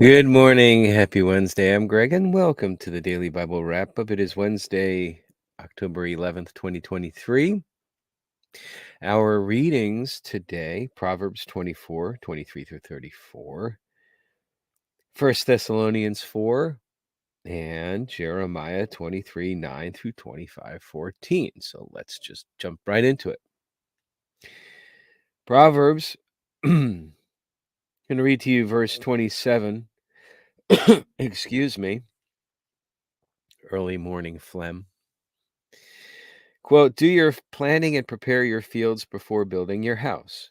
Good morning. Happy Wednesday. I'm Greg, and welcome to the Daily Bible Wrap-Up. It is Wednesday, October 11th, 2023. Our readings today, Proverbs 24, 23 through 34, 1 Thessalonians 4, and Jeremiah 23, 9 through 25, 14. So let's just jump right into it. Proverbs, I'm going to read to you verse 27. Excuse me. Early morning phlegm. Quote, do your planning and prepare your fields before building your house.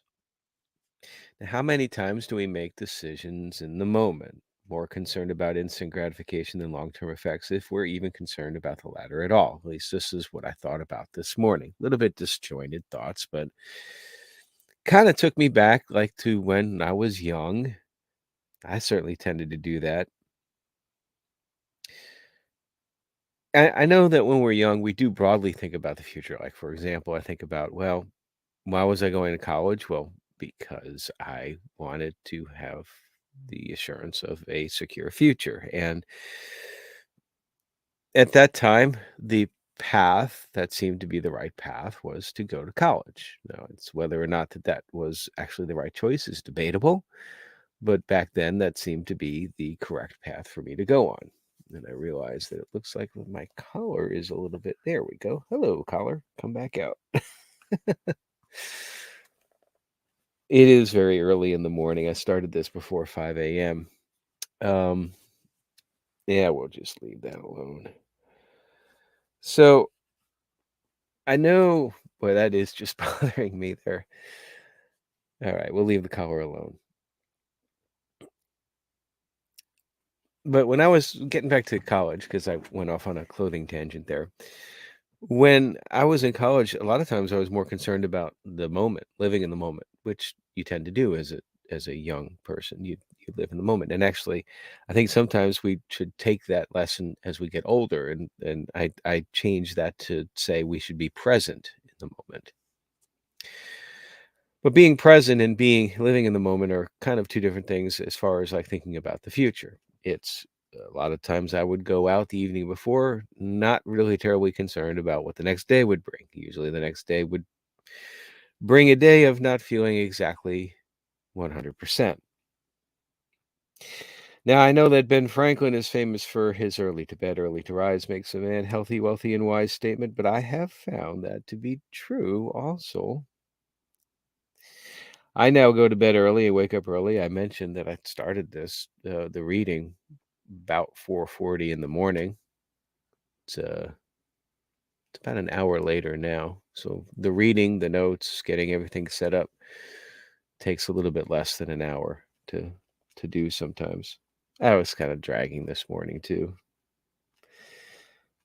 Now, how many times do we make decisions in the moment, more concerned about instant gratification than long-term effects, if we're even concerned about the latter at all? At least this is what I thought about this morning. A little bit disjointed thoughts, but kind of took me back like to when I was young. I certainly tended to do that. I know that when we're young, we do broadly think about the future. Like, for example, I think about, well, why was I going to college? Well, because I wanted to have the assurance of a secure future. And at that time, the path that seemed to be the right path was to go to college. Now, it's whether or not that was actually the right choice is debatable. But back then, that seemed to be the correct path for me to go on. And I realized that it looks like my collar is a little bit. There we go. Hello, collar. Come back out. It is very early in the morning. I started this before 5 a.m. Yeah, we'll just leave that alone. So I know, boy, that is just bothering me there. All right, we'll leave the collar alone. But when I was getting back to college, because I went off on a clothing tangent there. When I was in college, a lot of times I was more concerned about the moment, living in the moment, which you tend to do as a young person. You live in the moment. And actually, I think sometimes we should take that lesson as we get older, and I change that to say we should be present in the moment. But being present and being living in the moment are kind of two different things as far as like thinking about the future. It's a lot of times I would go out the evening before, not really terribly concerned about what the next day would bring. Usually the next day would bring a day of not feeling exactly 100%. Now, I know that Ben Franklin is famous for his early to bed, early to rise makes a man healthy, wealthy, and wise statement, but I have found that to be true also. I now go to bed early and wake up early. I mentioned that I started the reading about 4:40 in the morning. It's about an hour later now. So the reading, the notes, getting everything set up takes a little bit less than an hour to do sometimes. I was kind of dragging this morning too,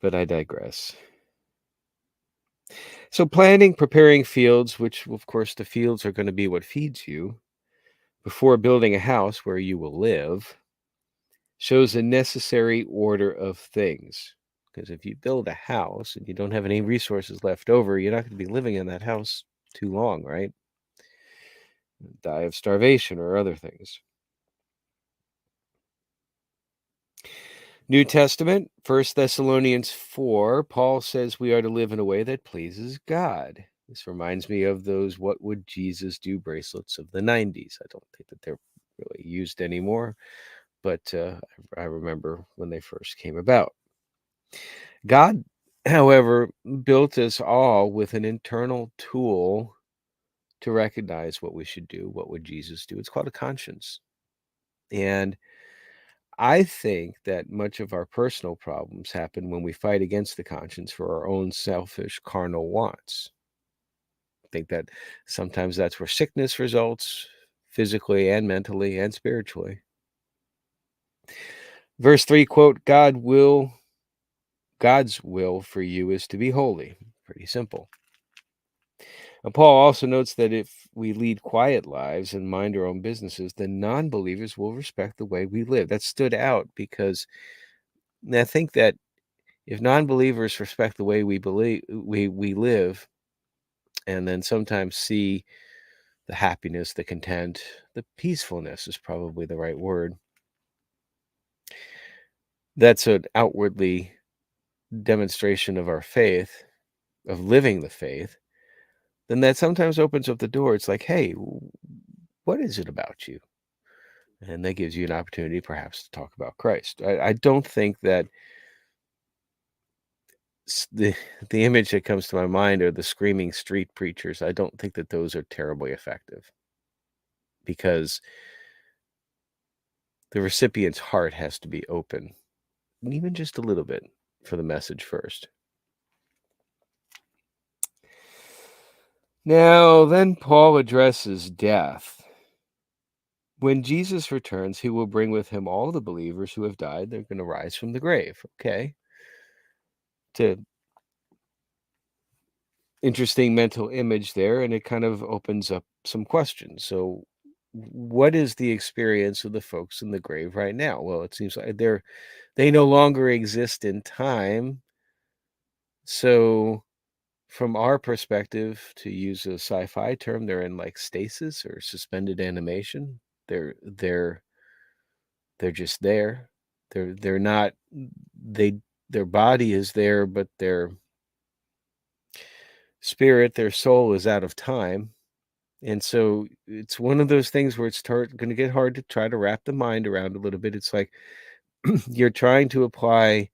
but I digress. So planning, preparing fields, which of course the fields are going to be what feeds you, before building a house where you will live, shows a necessary order of things. Because if you build a house and you don't have any resources left over, you're not going to be living in that house too long, right? Die of starvation or other things. New Testament, 1 Thessalonians 4, Paul says we are to live in a way that pleases God. This reminds me of those "What Would Jesus Do" bracelets of the 90s. I don't think that they're really used anymore, but I remember when they first came about. God, however, built us all with an internal tool to recognize what we should do. What would Jesus do? It's called a conscience. And I think that much of our personal problems happen when we fight against the conscience for our own selfish carnal wants. I think that sometimes that's where sickness results, physically and mentally and spiritually. Verse 3, quote, God's will for you is to be holy. Pretty simple. And Paul also notes that if we lead quiet lives and mind our own businesses, then non-believers will respect the way we live. That stood out because I think that if non-believers respect the way we live, and then sometimes see the happiness, the content, the peacefulness is probably the right word. That's an outwardly demonstration of our faith, of living the faith. Then that sometimes opens up the door. It's like, hey, what is it about you? And that gives you an opportunity perhaps to talk about Christ. I don't think that the the image that comes to my mind are the screaming street preachers. I don't think that those are terribly effective because the recipient's heart has to be open, even just a little bit, for the message first. Now, then Paul addresses death. When Jesus returns, he will bring with him all the believers who have died. They're going to rise from the grave. Okay. To interesting mental image there, and it kind of opens up some questions. So, what is the experience of the folks in the grave right now? Well, it seems like they no longer exist in time. So, from our perspective, to use a sci-fi term, they're in like stasis or suspended animation. They're they're just there. They're not they their body is there, but their spirit, their soul is out of time. And so it's one of those things where it's going to get hard to try to wrap the mind around a little bit. It's like you're trying to apply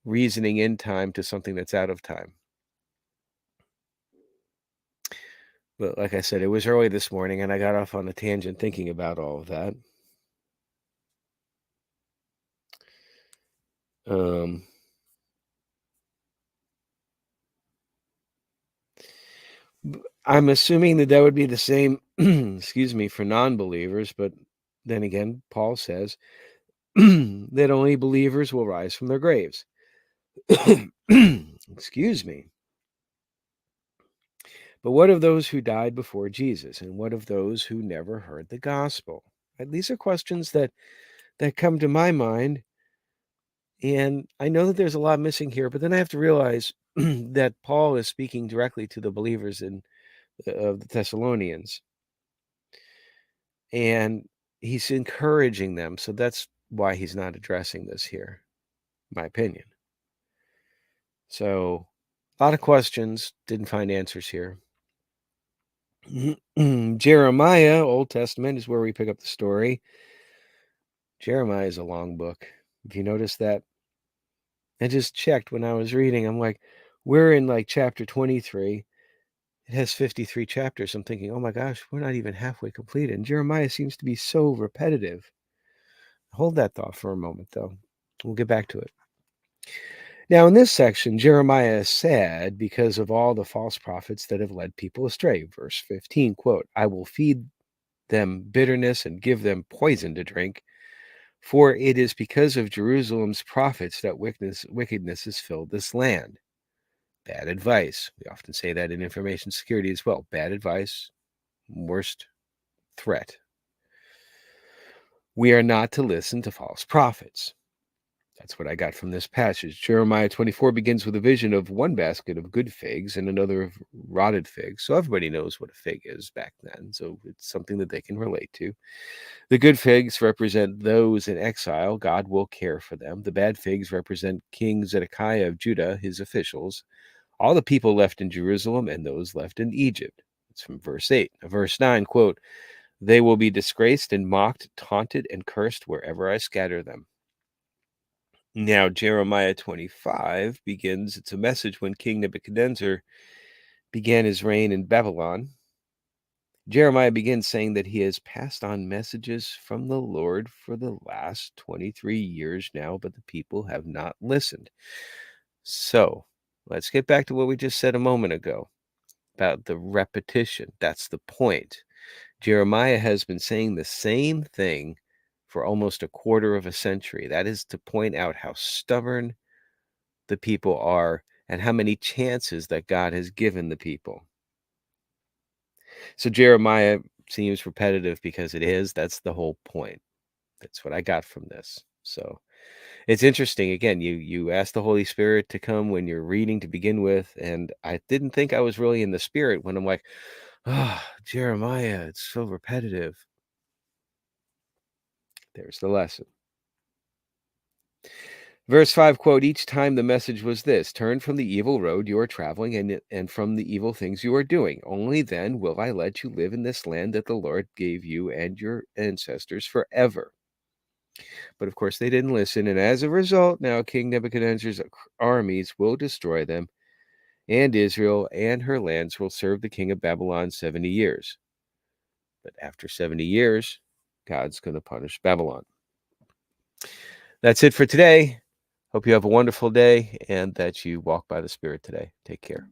reasoning in time to something that's out of time. But like I said, it was early this morning and I got off on a tangent thinking about all of that. Um, I'm assuming that would be the same, excuse me, for non-believers. But then again, Paul says that only believers will rise from their graves. Excuse me. But what of those who died before Jesus? And what of those who never heard the gospel? And these are questions that come to my mind. And I know that there's a lot missing here, but then I have to realize that Paul is speaking directly to the believers of the Thessalonians. And he's encouraging them. So that's why he's not addressing this here, in my opinion. So a lot of questions, didn't find answers here. Jeremiah, Old Testament, is where we pick up the story. Jeremiah is a long book. If you notice that, I just checked when I was reading. I'm like, we're in like chapter 23. It has 53 chapters. I'm thinking, oh my gosh, we're not even halfway completed. And Jeremiah seems to be so repetitive. Hold that thought for a moment, though. We'll get back to it. Now, in this section, Jeremiah is sad because of all the false prophets that have led people astray. Verse 15, quote, I will feed them bitterness and give them poison to drink, for it is because of Jerusalem's prophets that wickedness has filled this land. Bad advice. We often say that in information security as well. Bad advice, worst threat. We are not to listen to false prophets. That's what I got from this passage. Jeremiah 24 begins with a vision of one basket of good figs and another of rotted figs. So everybody knows what a fig is back then. So it's something that they can relate to. The good figs represent those in exile. God will care for them. The bad figs represent King Zedekiah of Judah, his officials, all the people left in Jerusalem, and those left in Egypt. It's from verse 8. Verse 9, quote, they will be disgraced and mocked, taunted, and cursed wherever I scatter them. Now, Jeremiah 25 begins, it's a message when King Nebuchadnezzar began his reign in Babylon. Jeremiah begins saying that he has passed on messages from the Lord for the last 23 years now, but the people have not listened. So, let's get back to what we just said a moment ago about the repetition. That's the point. Jeremiah has been saying the same thing for almost a quarter of a century. That is to point out how stubborn the people are and how many chances that God has given the people. So Jeremiah seems repetitive because it is. That's the whole point. That's what I got from this. So it's interesting. Again, you ask the Holy Spirit to come when you're reading to begin with, and I didn't think I was really in the spirit when I'm like, "Ah, Jeremiah, it's so repetitive." There's the lesson. Verse 5, quote, "Each time the message was this: turn from the evil road you are traveling and from the evil things you are doing. Only then will I let you live in this land that the Lord gave you and your ancestors forever." But of course, they didn't listen, and as a result, now King Nebuchadnezzar's armies will destroy them, and Israel and her lands will serve the king of Babylon 70 years. But after 70 years, God's going to punish Babylon. That's it for today. Hope you have a wonderful day and that you walk by the Spirit today. Take care.